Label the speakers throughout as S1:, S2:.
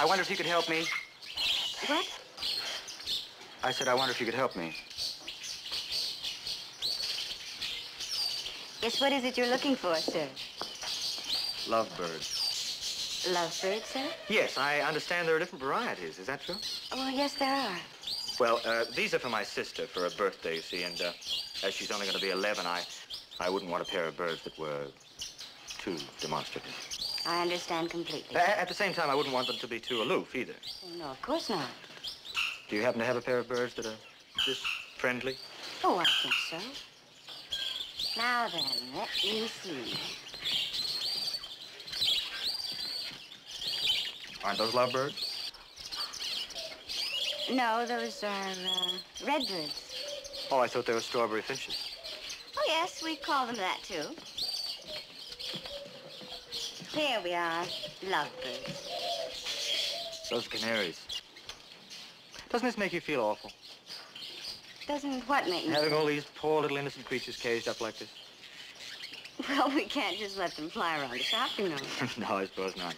S1: I wonder if you could help me.
S2: What?
S1: I said, I wonder if you could help me.
S2: Yes, what is it you're looking for, sir?
S1: Lovebirds.
S2: Lovebirds, sir?
S1: Yes, I understand there are different varieties. Is that true?
S2: Oh, yes, there are.
S1: Well, these are for my sister for her birthday, you see, and as she's only going to be 11, I wouldn't want a pair of birds that were too demonstrative.
S2: I understand completely.
S1: At the same time, I wouldn't want them to be too aloof, either.
S2: No, of course not.
S1: Do you happen to have a pair of birds that are this friendly?
S2: Oh, I think so. Now then, let me see.
S1: Aren't those lovebirds?
S2: No, those are redbirds.
S1: Oh, I thought they were strawberry finches.
S2: Oh, yes, we call them that, too. Here we are, lovebirds.
S1: Those are canaries. Doesn't this make you feel awful?
S2: Doesn't what make me...
S1: Having all these poor little innocent creatures caged up like this?
S2: Well, we can't just let them fly around the shop, you know.
S1: No, I suppose not.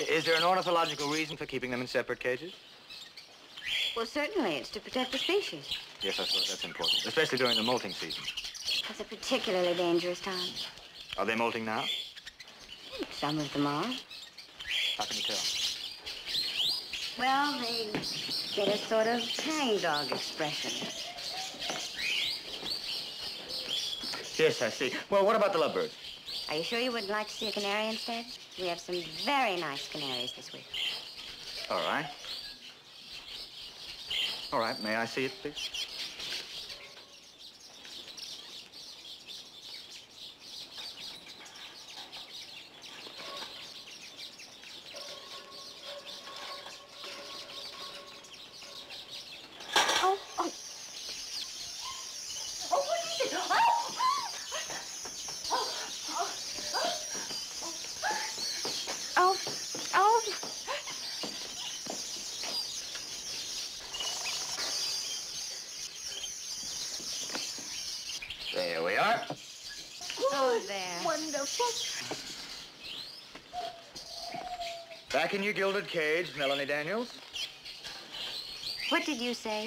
S1: Is there an ornithological reason for keeping them in separate cages?
S2: Well, certainly. It's to protect the species.
S1: Yes, I suppose that's important, especially during the molting season.
S2: It's a particularly dangerous time.
S1: Are they molting now?
S2: Some of them are.
S1: How can you tell?
S2: Well, they get a sort of hangdog expression.
S1: Yes, I see. Well, what about the lovebirds?
S2: Are you sure you wouldn't like to see a canary instead? We have some very nice canaries this week.
S1: All right. All right, may I see it, please?
S2: Oh, oh. Oh, what is it? Oh! Oh, oh.
S1: There we are.
S2: Oh, there.
S3: Wonderful.
S1: Back in your gilded cage, Melanie Daniels.
S2: What did you say?